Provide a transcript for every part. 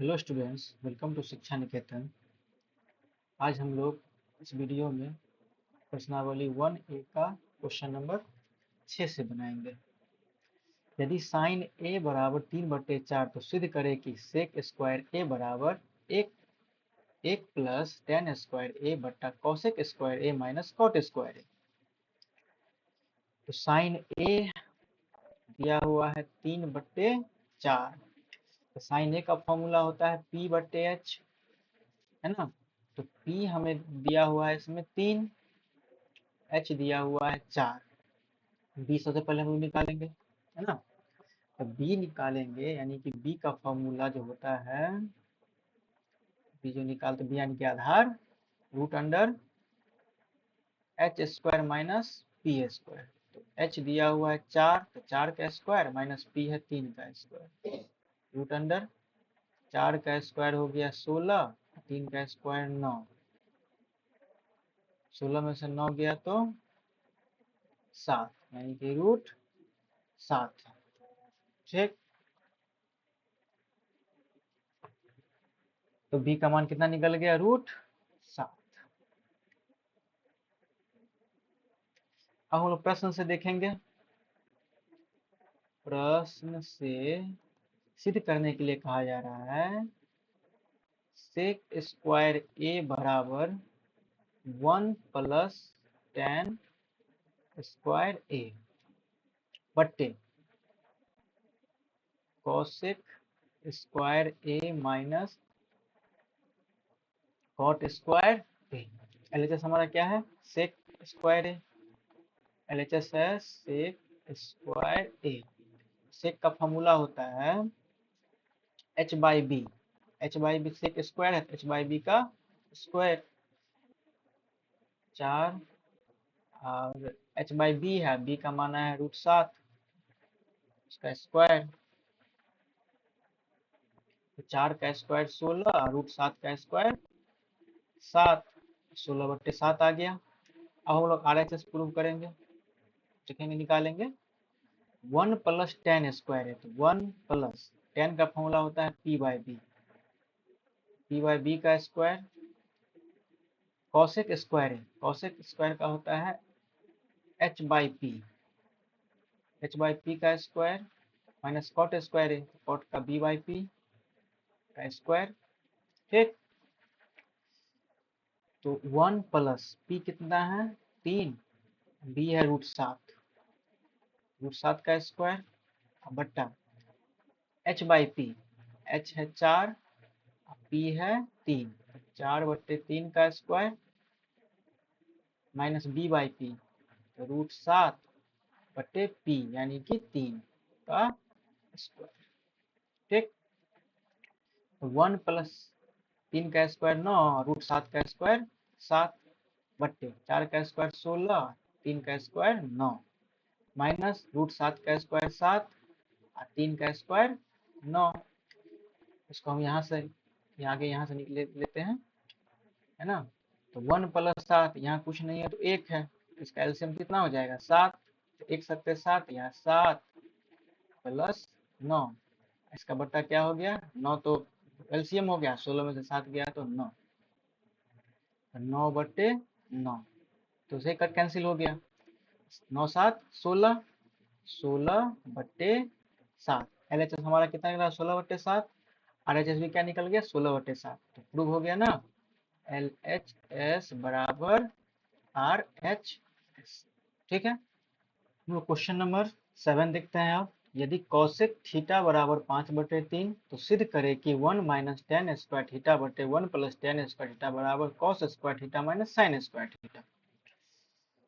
Hello students, welcome to शिक्षा निकेतन। आज हम लोग इस वीडियो में प्रश्नावली 1A का क्वेश्चन नंबर 6 से बनाएंगे। यदि साइन ए बराबर 3/4 तो सिद्ध करें कि सेक स्क्वायर ए बराबर एक एक प्लस टेन स्क्वायर ए बट्टा कॉसेक स्क्वायर ए माइनस कॉट स्क्वायर ए। तो साइन ए दिया हुआ है 3/4। तो साइन ए का फॉर्मूला होता है P/H, है ना। तो P हमें दिया हुआ है इसमें 3, H दिया हुआ है 4। B सबसे पहले हम लोग निकालेंगे, है ना। तो B निकालेंगे यानी कि B का फॉर्मूला जो होता है, B जो निकालते B यानी कि आधार root under H square minus P square. तो H दिया हुआ है 4, तो 4 का स्क्वायर माइनस P है 3 का स्क्वायर। रूट अंडर 4 का स्क्वायर हो गया 16, 3 का स्क्वायर 9। 16 में से 9 गया तो 7, यानी कि रूट 7। ठीक, तो B का मान कितना निकल गया? रूट 7। अब हम लोग प्रश्न से देखेंगे। प्रश्न से सिद्ध करने के लिए कहा जा रहा है सेक स्क्वायर ए बराबर 1 प्लस टेन स्क्वायर ए बट्टे कॉसेक स्क्वायर ए माइनस कॉट स्क्वायर ए। एलएचएस हमारा क्या है? सेक स्क्वायर ए। एलएचएस है सेक स्क्वायर ए। सेक का फॉर्मूला होता है H by B. H by B sec square है, एच बाई बी का स्क्वायर 4, और एच बाई बी है, बी का माना है रूट 7, उसका स्क्वायर। तो 4 का स्क्वायर 16, रूट 7 का स्क्वायर 7, 16/7 आ गया। अब हम लोग RHS प्रूव करेंगे, लिखेंगे, निकालेंगे। 1 प्लस टेन स्क्वायर है, तो 1 प्लस टेन का फॉर्मूला होता है P by B. P by B का स्क्वायर कॉसेक स्क्वायर है, कॉसेक स्क्वायर का होता है H by P. H by P का स्क्वायर माइनस कॉट स्क्वायर है, कॉट का B बाई पी का स्क्वायर। ठीक, तो 1 प्लस P कितना है? 3, B है रूट 7, रूट 7 का स्क्वायर बट्टा H बाई पी। H है 4, P है 3, 4/3 का square minus B by P, तो रूट 7/P यानी कि 3 का स्क्वायर। ठीक, तो 1 प्लस 3 का स्क्वायर 9, रूट 7 का स्क्वायर 7 बट्टे 4 का स्क्वायर 16, 3 का स्क्वायर 9, माइनस रूट 7 का स्क्वायर 7 और 3 का स्क्वायर 9। इसको हम यहाँ से यहाँ से निकले लेते हैं, है ना। तो 1 प्लस 7, यहाँ कुछ नहीं है तो 1 है, इसका एलसीएम कितना हो जाएगा? 7। तो 1 7 7, यहाँ 7 प्लस 9, इसका बट्टा क्या हो गया? 9। तो एलसीएम हो गया, 16 में से 7 गया तो 9, 9/9। तो उसे कट कैंसिल हो गया, 9 7 16, 16/7। एलएचएस हमारा कितना निकला? 16/7। आरएचएस भी क्या निकल गया? 16/7। तो प्रूव हो गया ना, एल एच एस बराबर आर एच एस। ठीक है, हम लोग क्वेश्चन नंबर 7 देखते हैं। अब यदि कॉसेक थीटा बराबर 5/3 तो सिद्ध करें कि 1 माइनस टेन स्क्वायर थीटा बटे 1 प्लस टेन स्क्वायर थीटा बराबर cos square theta minus sine square theta.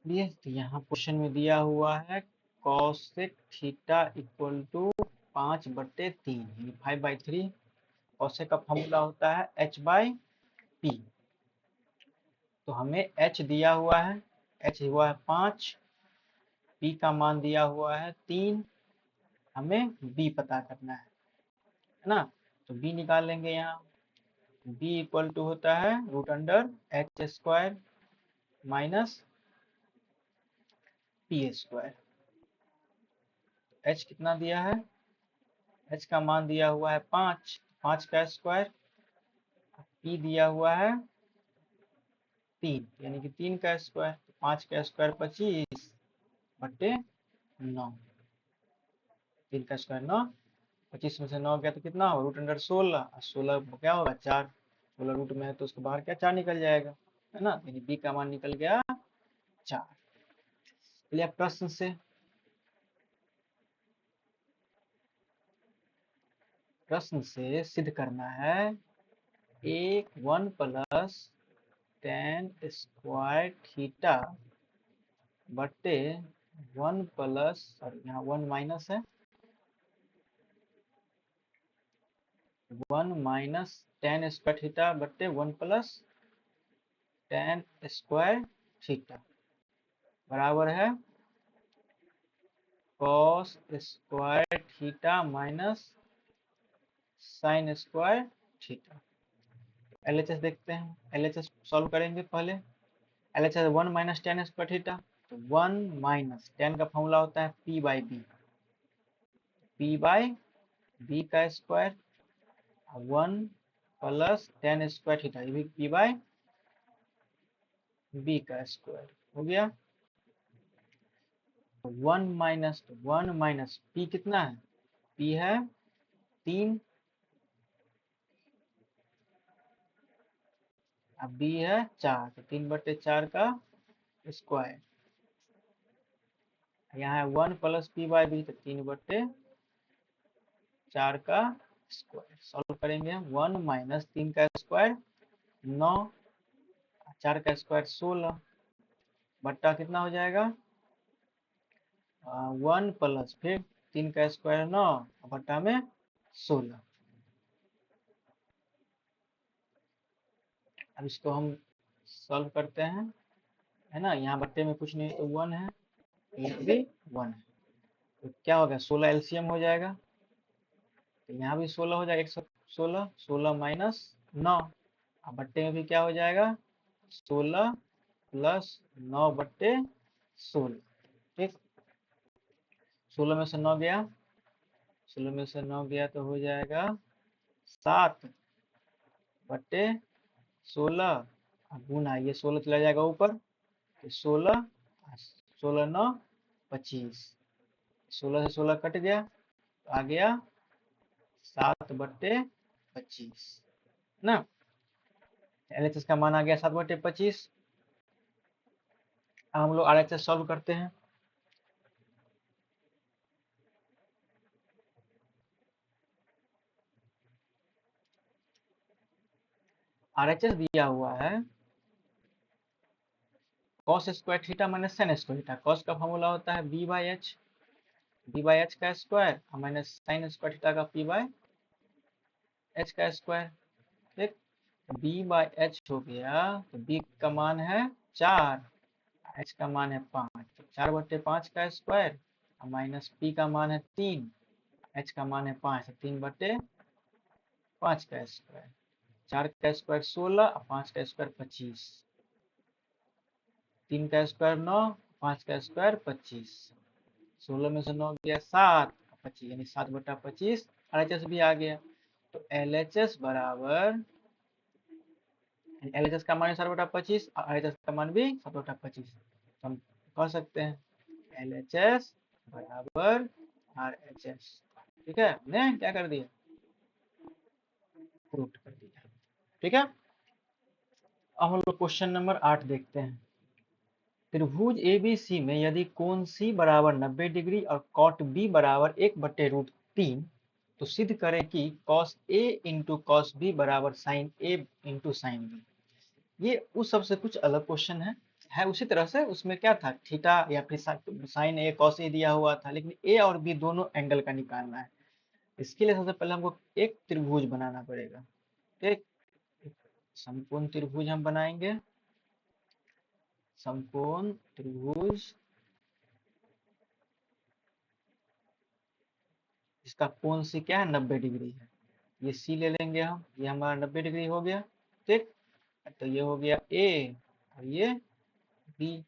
लिए तो यहाँ क्वेश्चन में दिया हुआ है कॉसेक थीटा इक्वल टू 5/3 यानी 5/3। कॉसेक का फॉर्मूला होता है एच बाई पी। तो हमें एच दिया हुआ है, एच हुआ है 5, पी का मान दिया हुआ है 3, हमें बी पता करना है ना। तो बी निकाल लेंगे यहाँ। बी इक्वल टू होता है root under H square minus P square. H कितना दिया है? एच का मान दिया हुआ है 5, 5 का स्क्वायर, पी दिया हुआ है 3, यानी कि 3 का स्क्वायर, 5 का स्क्वायर 25 बटे 9, 3 का स्क्वायर 9, 25 में से 9 गया तो कितना हो, रूट अंडर 16, और 16 क्या होगा 4, 16 रूट में है तो उसके बाहर क्या 4 निकल जाएगा, है ना, यानी बी का मान निकल गया 4। चलिए अब प्रश्न से सिद्ध करना है, एक 1 प्लस tan स्क्वायर थीटा बटे 1 प्लस, सॉरी यहाँ 1 माइनस है, 1 माइनस tan स्क्वायर थीटा बटे 1 प्लस tan स्क्वायर थीटा बराबर है cos square theta minus sine square theta. LHS देखते हैं, LHS सॉल्व करेंगे पहले। LHS 1 minus tan square theta, तो 1 माइनस tan का फॉर्मूला होता है p by B, p by B का square, 1 plus tan square theta, ये भी p बाई बी का स्क्वायर हो गया। 1 माइनस p कितना है, p है 3, अब b है 4, तो 3 बटे 4 का स्क्वायर, यहाँ है 1 प्लस p बाई बी, तो 3 बटे 4 का स्क्वायर। सॉल्व करेंगे, 1 माइनस 3 का स्क्वायर 9, 4 का स्क्वायर 16 बट्टा कितना हो जाएगा 1 प्लस फिर 3 का स्क्वायर 9 बट्टा में 16। अब इसको हम सॉल्व करते हैं, है ना, यहाँ बट्टे में कुछ नहीं तो 1 है, यहाँ भी 1 है, तो क्या हो गया 16 एलसीएम हो जाएगा, तो यहाँ भी 16 हो जाएगा, 116, 16 माइनस 9, अब बट्टे में भी क्या हो जाएगा 16 प्लस 9 बट्टे 16, ठीक, 16 में से 9 गया, 16 में से 9 गया तो हो जाएगा 7 बट्टे 16, गुना ये 16 चला जाएगा ऊपर, तो 16, 16 9 25, 16 से 16 कट गया तो आ गया 7 बट्टे 25 ना। LHS का मान आ गया 7 बट्टे 25। अब हम लोग RHS सॉल्व करते हैं। RHS दिया हुआ है cos square theta minus sine square theta, cos का फॉर्मूला होता है b बाई एच का square minus sine square theta का p बाई एच का स्क्वायर, ठीक, b बाई एच हो गया, तो b का मान है 4, h का मान है 5, तो 4 बट्टे 5 का स्क्वायर माइनस p का मान है 3, h का मान है 5, तो 3 बट्टे 5 का स्क्वायर, 4 का स्क्वायर 16 और 5 का स्क्वायर 25, 3 का स्क्वायर 9, 5 का स्क्वायर 25, 16 में से 9 गया 7, 25 यानी 7 बटा 25, LHS भी आ गया, तो LHS बराबर, LHS का मान 7 बटा 25 और RHS का मान भी 7 बटा 25, तो हम कह सकते हैं LHS बराबर RHS, ठीक है, हमने क्या कर दिया प्रूव कर दिया, ठीक है। अब हम लोग क्वेश्चन नंबर 8 देखते हैं। त्रिभुज ABC में यदि कोण C बराबर 90 डिग्री और कॉट B बराबर 1 बटे रूट 3, तो सिद्ध करें कि cos A into cos B बराबर sin A into sin B। ये उस सबसे कुछ अलग क्वेश्चन है उसी तरह से, उसमें क्या था थीटा या फिर साइन ए कॉस ए दिया हुआ था, लेकिन ए और बी दोनों एंगल का निकालना है। इसके लिए सबसे पहले हमको एक त्रिभुज बनाना पड़ेगा, ठीक, समकोण त्रिभुज हम बनाएंगे, समकोण त्रिभुज इसका कोण सी क्या है 90 डिग्री है, ये सी ले लेंगे हम, ये हमारा 90 डिग्री हो गया, ठीक, तो ये हो गया ए और ये बी,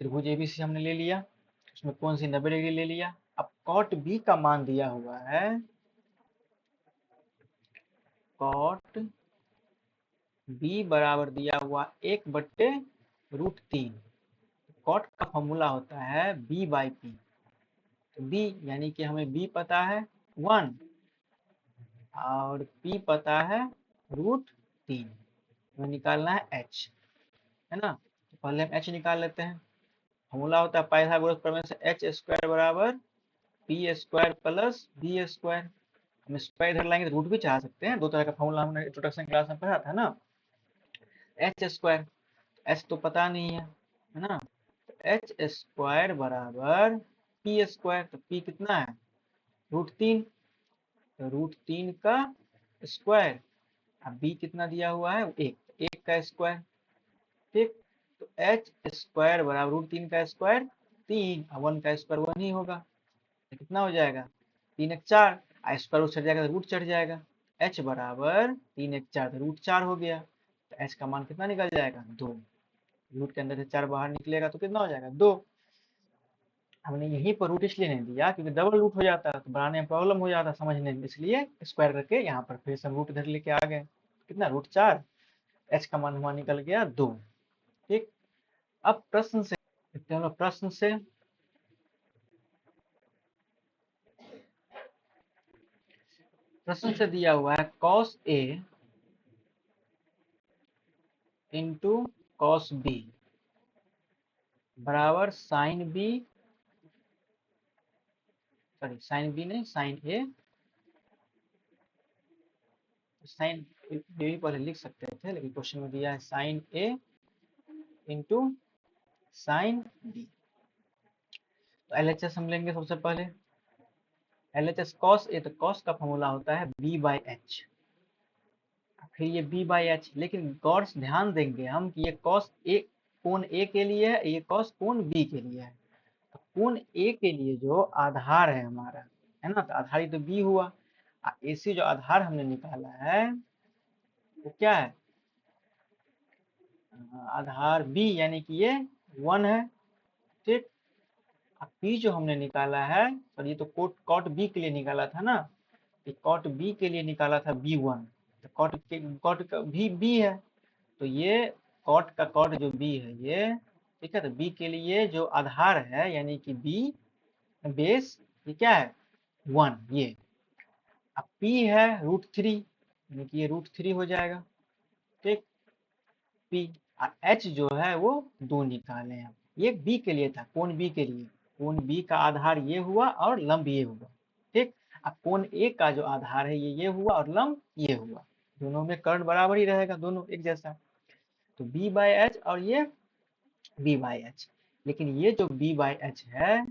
त्रिभुज एबीसी हमने ले लिया, उसमें कौन सी 90 डिग्री ले लिया। अब कॉट बी का मान दिया हुआ है कॉट बी बराबर दिया हुआ 1/√3। कॉट का फॉर्मूला होता है b बाई पी। तो b यानी कि हमें b पता है 1 और p पता है √3। हमें निकालना है h, है ना। तो पहले हम h निकाल लेते हैं। फॉर्मूला होता है पाइथागोरस प्रमेय से एच स्क्वायर बराबर P square plus B square. हम स्क्वायर इधर लाएंगे तो रूट भी चढ़ा सकते हैं। दो तरह का फॉर्मूला हमने इंट्रोडक्शन क्लास में पढ़ा था ना। एच स्क्वायर, एच तो पता नहीं है ना। एच स्क्वायर बराबर पी स्क्वायर। तो पी कितना है √3। तो √3 का स्क्वायर। अब बी कितना दिया हुआ है 1 का स्क्वायर। ठीक, तो एच स्क्वायर बराबर √3 का स्क्वायर 3 और 1 का स्क्वायर 1 ही होगा। तो कितना हो जाएगा 3 1 4, स्क्वायर रूट चढ़ जाएगा तो रूट चढ़ जाएगा। h बराबर 3 1 4 तो √4 हो गया। तो h का मान कितना निकल जाएगा 2। रूट के अंदर से 4 बाहर निकलेगा तो कितना हो जाएगा 2। हमने यहीं पर रूट इसलिए नहीं दिया क्योंकि डबल रूट हो जाता है तो बनाने में प्रॉब्लम हो जाता समझने में, इसलिए स्क्वायर करके यहाँ पर फिर से रूट इधर लेके आ गए। कितना √4, h का मान हमारा निकल गया 2। ठीक, अब प्रश्न से देखते हैं हम लोग। प्रश्न से दिया हुआ है cos A into cos B बराबर sin B, sorry sin B नहीं sin A, sin B पहले लिख सकते थे लेकिन क्वेश्चन में दिया है sin A into sin B। तो LHS हम लेंगे सबसे पहले। LHS cos A, तो cos का फॉर्मूला होता है B बाई एच, फिर ये B बाई एच। लेकिन गौर से ध्यान देंगे हम कि ये cos A कोण A के लिए है, ये cos कोण B के लिए है। तो कोण A के लिए जो आधार है हमारा, है ना, तो आधार तो B हुआ। AC जो आधार हमने निकाला है वो क्या है आधार B, यानी कि ये 1 है। ठीक, P जो हमने निकाला है, और ये तो कॉट B के लिए निकाला था ना, कॉट B के लिए निकाला था B1। तो कॉट का भी B है, तो ये कॉट का कॉट जो B है ये, ठीक है। तो B के लिए जो आधार है यानी कि B बेस, ये क्या है 1 ये। अब P है √3, यानी कि ये √3 हो जाएगा। ठीक, P और H जो है वो 2 निकाले हैं। ये B के लिए था, कोण B के लिए। कोण B का आधार ये हुआ और लंब ये हुआ। ठीक, अब कोण A का जो आधार है ये हुआ और लंब ये हुआ। दोनों में कर्ण बराबर ही रहेगा, दोनों एक जैसा। तो B बाई एच और ये B बाई एच। लेकिन ये जो B बाई एच है,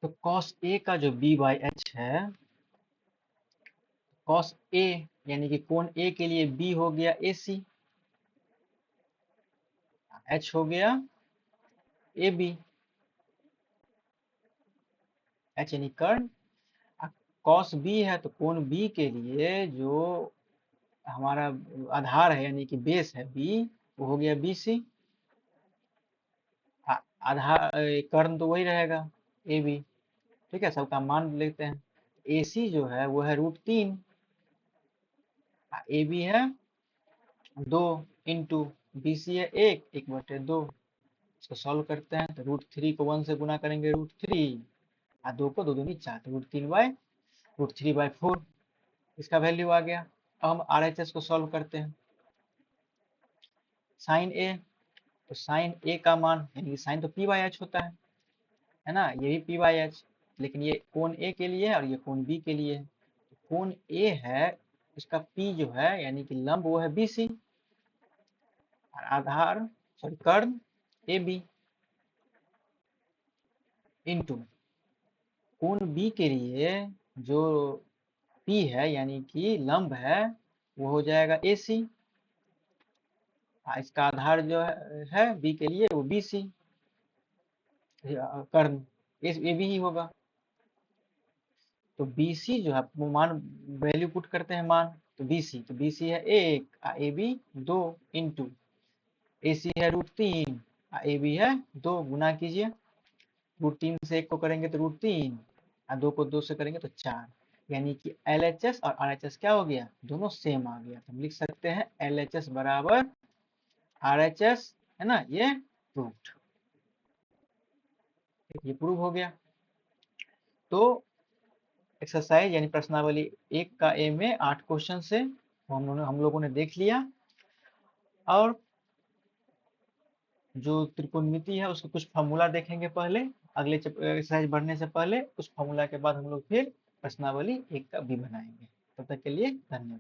तो cos A का जो B बाई एच है, cos A यानी कि कोण A के लिए B हो गया AC, H हो गया AB, H यानी कर्ण। cos B है तो कोण B के लिए जो हमारा आधार है यानी कि बेस है B, वो हो गया BC। आधार कर्ण तो वही रहेगा AB। ठीक है, सबका मान लेते हैं। AC जो है वो है √3, AB है 2 इंटू BC है 1/2। इसको सॉल्व करते हैं तो √3 को 1 से गुना करेंगे √3 और 2 को 2 दूनी 4, तो √3/4 इसका वैल्यू आ गया। अब हम RHS को सॉल्व करते हैं। साइन ए, तो साइन ए का मान यानी कि साइन तो P बाई एच होता है ना, ये भी P बाई एच। लेकिन ये कोण A के लिए है और ये कोण B के लिए है। तो कोण A है, इसका P जो है यानी कि लंब वो है BC और आधार सॉरी कर्ण AB इंटू कोण B के लिए जो P है यानी कि लंब है वो हो जाएगा AC। इसका आधार जो है B के लिए वो BC, कर्ण AB ही होगा। तो BC जो है वो मान वैल्यू पुट करते हैं मान, तो BC है 1 AB 2 इंटू AC है √3 AB है 2, गुना कीजिए। √3 से 1 को करेंगे तो √3 और 2 को 2 से करेंगे तो 4। यानी कि LHS और RHS क्या हो गया, दोनों सेम आ गया। तो हम लिख सकते हैं LHS बराबर RHS, है ना, ये प्रूव्ड, ये प्रूव हो गया। तो एक्सरसाइज यानी प्रश्नावली 1 का ए में 8 क्वेश्चन से हम लोगों ने देख लिया। और जो त्रिकोणमिति है उसका कुछ फॉर्मूला देखेंगे पहले, अगले एक्सरसाइज बढ़ने से पहले उस फॉर्मूला के बाद हम लोग फिर प्रश्नावली 1 का बी बनाएंगे। तब तक के लिए धन्यवाद।